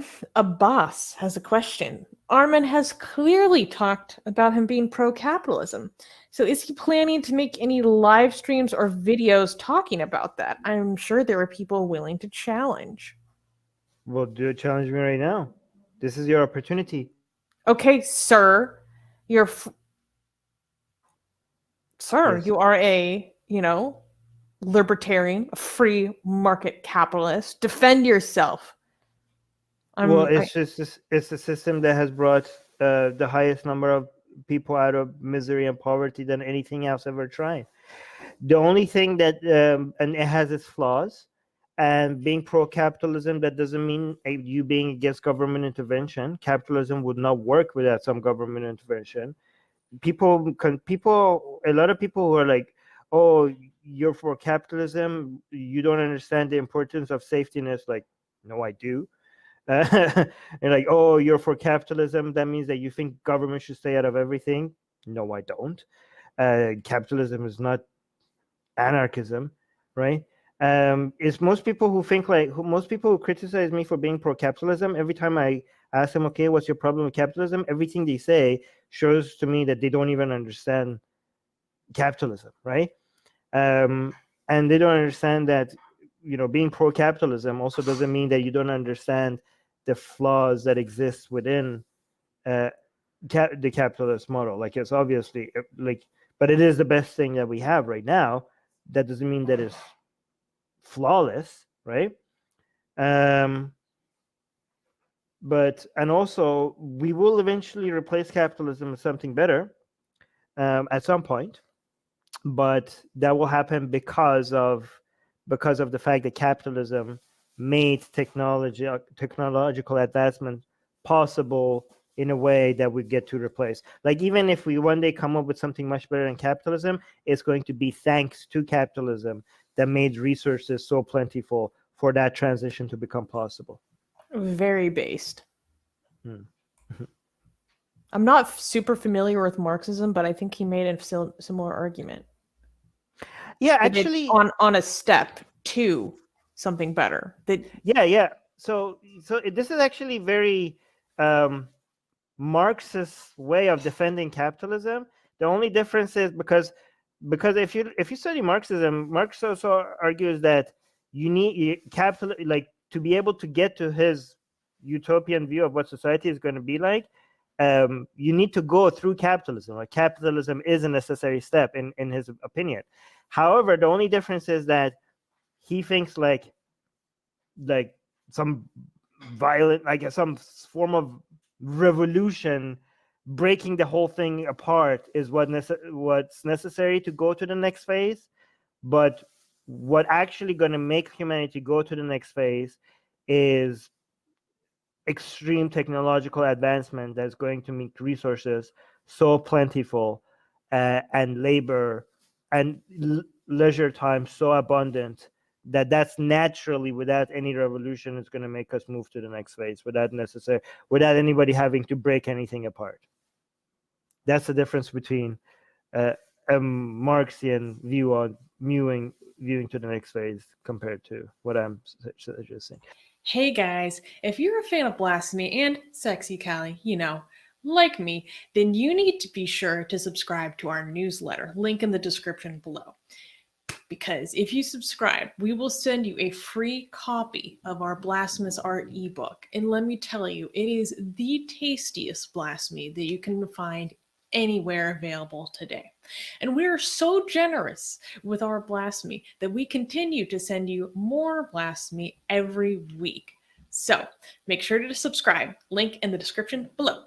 everyone. Abbas has a question. Armin has clearly talked about him being pro-capitalism. So is he planning to make any live streams or videos talking about that? I'm sure there are people willing to challenge. Well, do challenge me right now. This is your opportunity. Okay, sir. You're Sir, Yes. you are a libertarian, a free market capitalist. Defend yourself. Well, I, it's a system that has brought the highest number of people out of misery and poverty than anything else ever tried. The only thing that and it has its flaws, and being pro-capitalism, that doesn't mean you being against government intervention. Capitalism would not work without some government intervention. A lot of people who are like, oh, you're for capitalism, you don't understand the importance of safety nets. Like, no, I do. And like, oh, you're for capitalism, that means that you think government should stay out of everything. No, I don't. Capitalism is not anarchism, right? It's most people who think like most people who criticize me for being pro-capitalism. Every time I ask them, okay, what's your problem with capitalism? Everything they say shows to me that they don't even understand capitalism, right? Um, and they don't understand that being pro-capitalism also doesn't mean that you don't understand the flaws that exist within uh, the capitalist model. Like, it's obviously like, but it is the best thing that we have right now. That doesn't mean that it's flawless, right? Um, but and also we will eventually replace capitalism with something better at some point, but that will happen because of the fact that capitalism made technological advancement possible in a way that we get to replace. Like, even if we one day come up with something much better than capitalism, it's going to be thanks to capitalism that made resources so plentiful for that transition to become possible. very based. Hmm. I'm not super familiar with Marxism, but I think he made a similar argument. Yeah, That it's actually, on a step to something better. yeah. So this is actually very um, Marxist way of defending capitalism. The only difference is because if you study Marxism, Marx also argues that you need capital, like, to be able to get to his utopian view of what society is going to be like. You need to go through capitalism. Like, capitalism is a necessary step in his opinion. However, the only difference is that he thinks like some violent, like some form of revolution, breaking the whole thing apart is what's necessary to go to the next phase. But what actually going to make humanity go to the next phase is extreme technological advancement that's going to make resources so plentiful, and labor and leisure time so abundant, that that's naturally, without any revolution, is going to make us move to the next phase without anybody having to break anything apart. That's the difference between uh, a Marxian view on viewing to the next phase compared to what I'm suggesting. Hey guys, if you're a fan of Blasphemy and Sexy Callie, like me, then you need to be sure to subscribe to our newsletter, link in the description below. Because if you subscribe, we will send you a free copy of our Blasphemous Art ebook. And let me tell you, it is the tastiest blasphemy that you can find anywhere available today. And we are so generous with our blasphemy that we continue to send you more blasphemy every week. So make sure to subscribe, link in the description below.